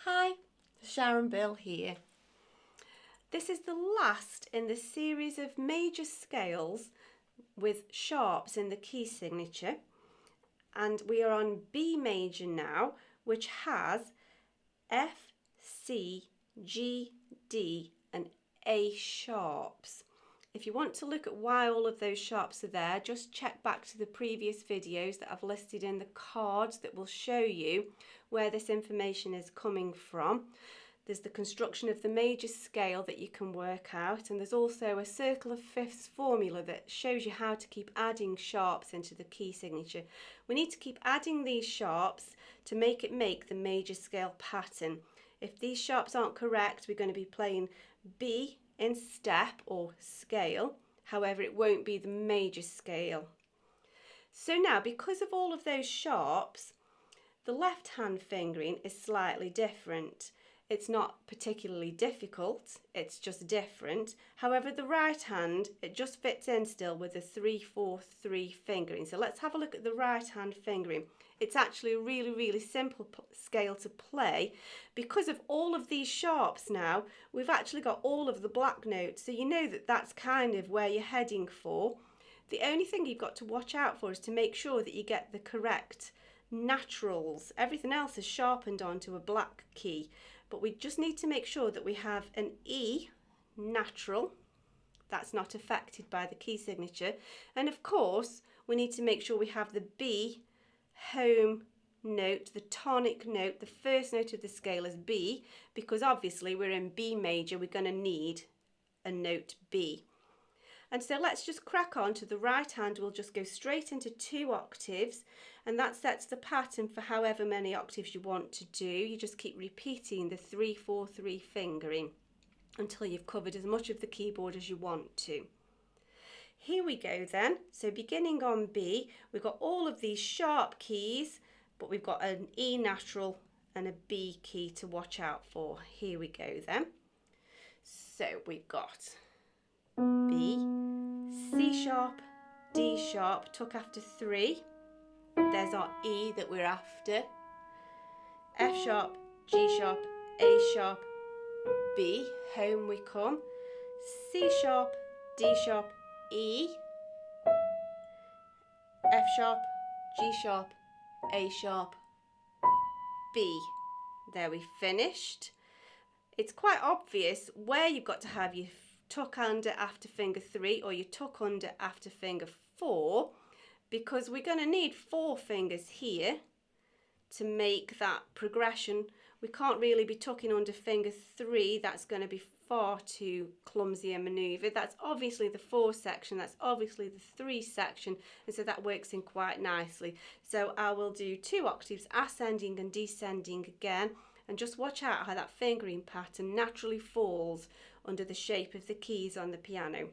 Hi, Sharon Bill here. This is the last in the series of major scales with sharps in the key signature, and we are on B major now, which has F, C, G, D and A sharps. If you want to look at why all of those sharps are there, just check back to the previous videos that I've listed in the cards that will show you where this information is coming from. There's the construction of the major scale that you can work out, and there's also a circle of fifths formula that shows you how to keep adding sharps into the key signature. We need to keep adding these sharps to make it make the major scale pattern. If these sharps aren't correct, we're going to be playing B in step or scale, however it won't be the major scale. So now, because of all of those sharps, the left hand fingering is slightly different. It's not particularly difficult, it's just different. However, the right hand, it just fits in still with the 3-4-3 fingering. So let's have a look at the right hand fingering. It's actually a really simple scale to play. Because of all of these sharps now, we've actually got all of the black notes. So you know that that's kind of where you're heading for. The only thing you've got to watch out for is to make sure that you get the correct naturals. Everything else is sharpened onto a black key. But we just need to make sure that we have an E natural, that's not affected by the key signature, and of course we need to make sure we have the B home note, the tonic note. The first note of the scale is B, because obviously we're in B major, we're going to need a note B. And so let's just crack on to the right hand. We'll just go straight into 2 octaves, and that sets the pattern for however many octaves you want to do. You just keep repeating the 3-4-3 fingering until you've covered as much of the keyboard as you want to. Here we go then. So beginning on B, we've got all of these sharp keys, but we've got an E natural and a B key to watch out for. Here we go then. So we've got B, C sharp, D sharp, tuck after 3. There's our E that we're after. F sharp, G sharp, A sharp, B, home we come. C sharp, D sharp, E, F sharp, G sharp, A sharp, B. There, we finished. It's quite obvious where you've got to have your tuck under after finger 3 or your tuck under after finger 4, because we're going to need 4 fingers here to make that progression. We can't really be tucking under finger 3, that's going to be far too clumsy a manoeuvre. That's obviously the 4 section, that's obviously the 3 section, and so that works in quite nicely. So I will do 2 octaves ascending and descending again, and just watch out how that fingering pattern naturally falls under the shape of the keys on the piano.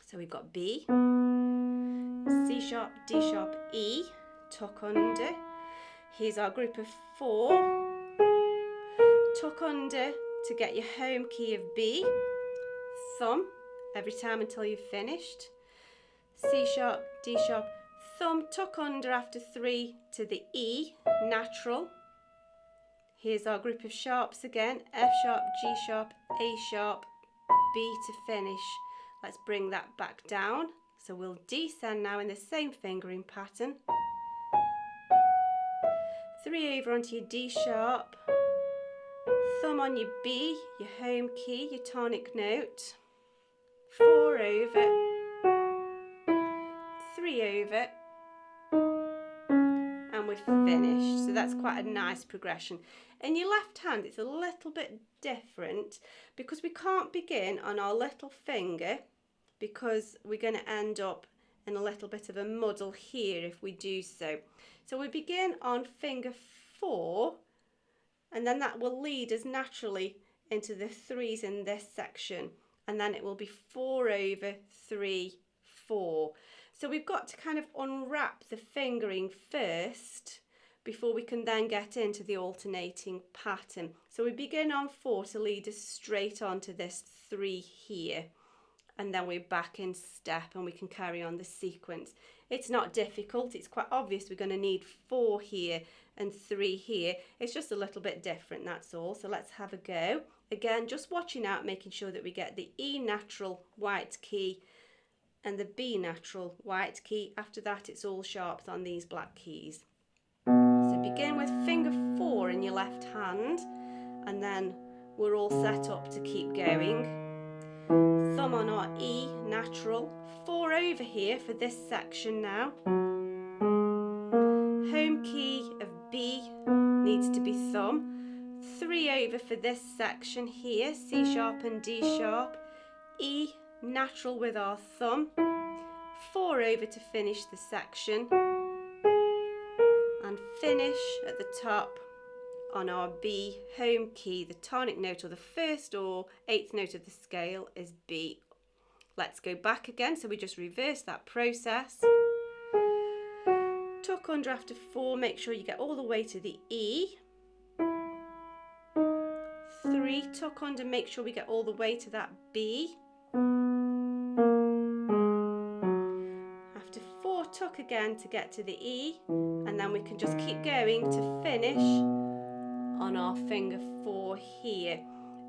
So we've got B, C sharp, D sharp, E, tuck under. Here's our group of 4. Tuck under to get your home key of B. Thumb every time until you've finished. C sharp, D sharp, thumb, tuck under after 3 to the E, natural. Here's our group of sharps again, F sharp, G sharp, A sharp, B to finish. Let's bring that back down. So we'll descend now in the same fingering pattern. 3 over onto your D sharp, thumb on your B, your home key, your tonic note, 4 over, 3 over, and we've finished. So that's quite a nice progression. In your left hand it's a little bit different because we can't begin on our little finger, because we're going to end up in a little bit of a muddle here if we do so. So we begin on finger 4, and then that will lead us naturally into the 3s in this section, and then it will be 4 over, 3, 4. So we've got to kind of unwrap the fingering first before we can then get into the alternating pattern. So we begin on 4 to lead us straight on to this 3 here, and then we're back in step and we can carry on the sequence. It's not difficult, it's quite obvious we're going to need 4 here and 3 here. It's just a little bit different, that's all. So let's have a go. Again, just watching out, making sure that we get the E natural white key and the B natural white key. After that, it's all sharps on these black keys. So begin with finger 4 in your left hand, and then we're all set up to keep going. Thumb on our E natural, 4 over here for this section now. Home key of B needs to be thumb. 3 over for this section here, C sharp and D sharp. E natural with our thumb. 4 over to finish the section. And finish at the top on our B home key. The tonic note, or the first or 8th note of the scale, is B. Let's go back again, so we just reverse that process. Tuck under after 4, make sure you get all the way to the E. 3, tuck under, make sure we get all the way to that B. After 4, tuck again to get to the E, and then we can just keep going to finish on our finger 4 here.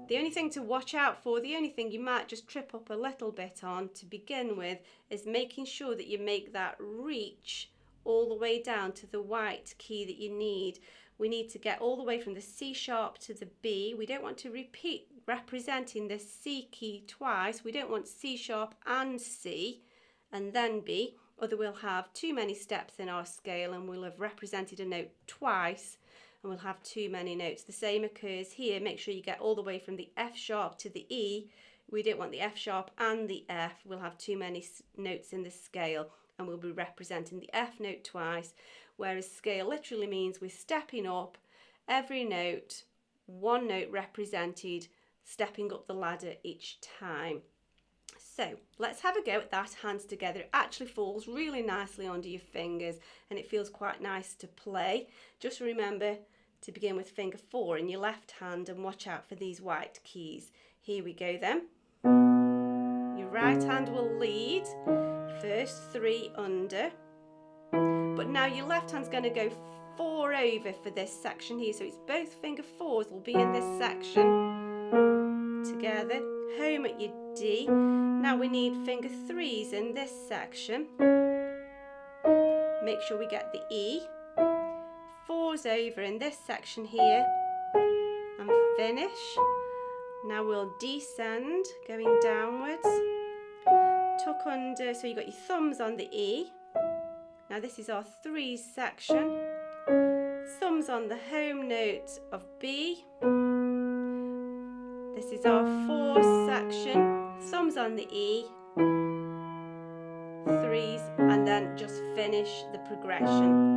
The only thing to watch out for, the only thing you might just trip up a little bit on to begin with, is making sure that you make that reach all the way down to the white key that you need. We need to get all the way from the C sharp to the B. We don't want to repeat representing the C key twice. We don't want C sharp and C and then B, other we'll have too many steps in our scale and we'll have represented a note twice and we'll have too many notes. The same occurs here. Make sure you get all the way from the F sharp to the E. We don't want the F sharp and the F. We'll have too many notes in the scale and we'll be representing the F note twice, whereas scale literally means we're stepping up every note, one note represented, stepping up the ladder each time. So let's have a go at that, hands together. It actually falls really nicely under your fingers and it feels quite nice to play. Just remember to begin with finger 4 in your left hand and watch out for these white keys. Here we go then. Your right hand will lead, first 3 under, but now your left hand's going to go 4 over for this section here, so it's both finger 4s will be in this section together. Home at your D. Now we need finger 3s in this section. Make sure we get the E. 4s over in this section here and finish. Now we'll descend, going downwards. Tuck under, so you've got your thumbs on the E. Now this is our 3s section. Thumbs on the home note of B. This is our 4s section. Thumbs on the E. 3s, and then just finish the progression.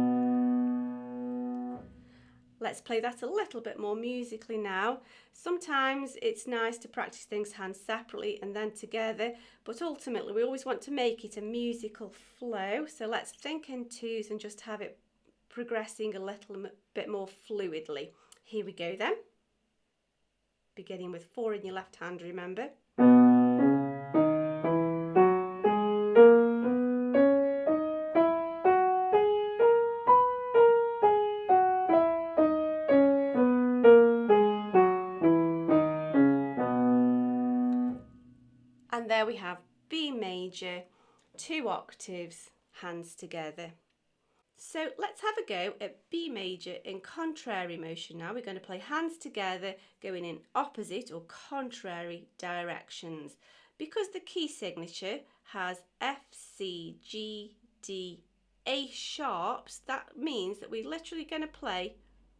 Let's play that a little bit more musically now. Sometimes it's nice to practice things hands separately and then together, but ultimately we always want to make it a musical flow. So let's think in 2s and just have it progressing a little bit more fluidly. Here we go then. Beginning with 4 in your left hand, remember. And there we have B major, 2 octaves, hands together. So let's have a go at B major in contrary motion now. We're going to play hands together going in opposite or contrary directions. Because the key signature has F, C, G, D, A sharps, that means that we're literally going to play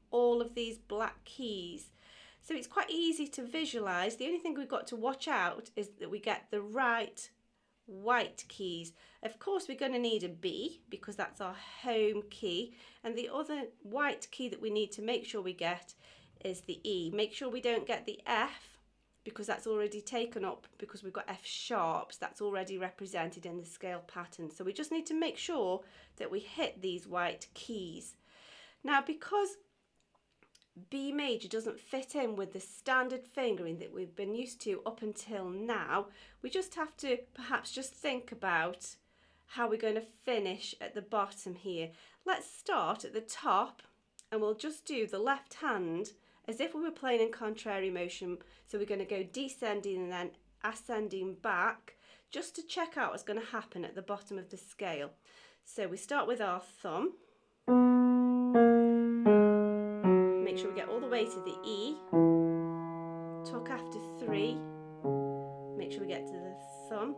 all of these black keys. So it's quite easy to visualise. The only thing we've got to watch out is that we get the right white keys. Of course we're going to need a B because that's our home key, and the other white key that we need to make sure we get is the E. Make sure we don't get the F because that's already taken up, because we've got F sharps, that's already represented in the scale pattern. So we just need to make sure that we hit these white keys. Now because B major doesn't fit in with the standard fingering that we've been used to up until now, we just have to perhaps just think about how we're going to finish at the bottom here. Let's start at the top and we'll just do the left hand as if we were playing in contrary motion. So we're going to go descending and then ascending back, just to check out what's going to happen at the bottom of the scale. So we start with our thumb. Make sure we get all the way to the E. Tuck after 3. Make sure we get to the thumb.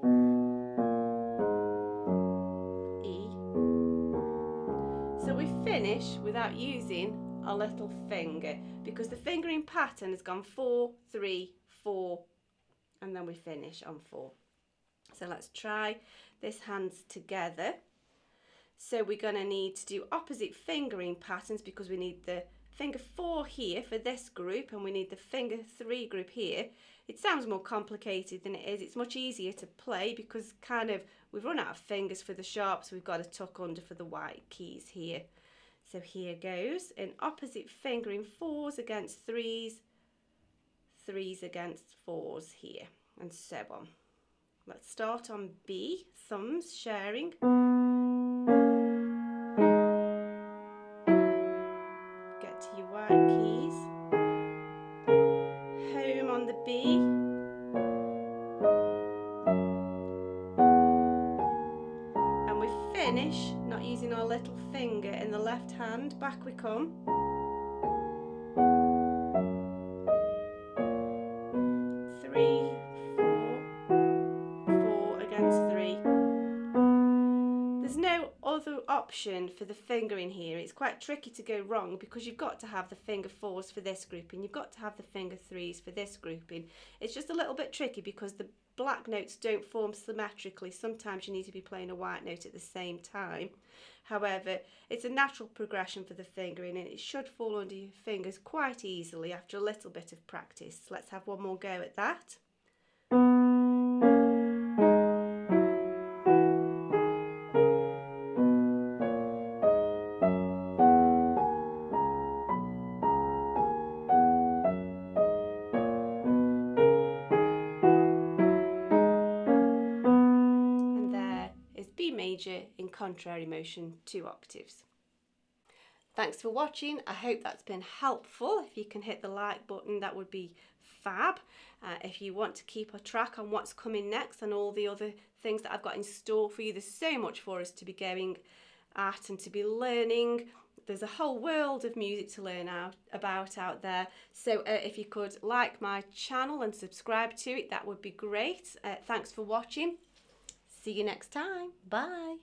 E. So we finish without using our little finger, because the fingering pattern has gone 4, 3, 4, and then we finish on 4. So let's try this hands together. So we're going to need to do opposite fingering patterns, because we need the finger 4 here for this group and we need the finger 3 group here. It sounds more complicated than it is. It's much easier to play because we've run out of fingers for the sharps. We've got to tuck under for the white keys here. So here goes, in opposite fingering 4s against 3s, 3s against 4s here, and so on. Let's start on B, thumbs sharing. Get to your white keys. Home on the B. And we finish, not using our little finger, in the left hand. Back we come. Other option for the fingering here. It's quite tricky to go wrong because you've got to have the finger 4s for this grouping, you've got to have the finger 3s for this grouping. It's just a little bit tricky because the black notes don't form symmetrically. Sometimes you need to be playing a white note at the same time. However, it's a natural progression for the fingering and it should fall under your fingers quite easily after a little bit of practice. Let's have one more go at that. Major in contrary motion, 2 octaves. Thanks for watching. I hope that's been helpful. If you can hit the like button, that would be fab. If you want to keep a track on what's coming next and all the other things that I've got in store for you, there's so much for us to be going at and to be learning. There's a whole world of music to learn about out there. So if you could like my channel and subscribe to it, that would be great. Thanks for watching. See you next time. Bye.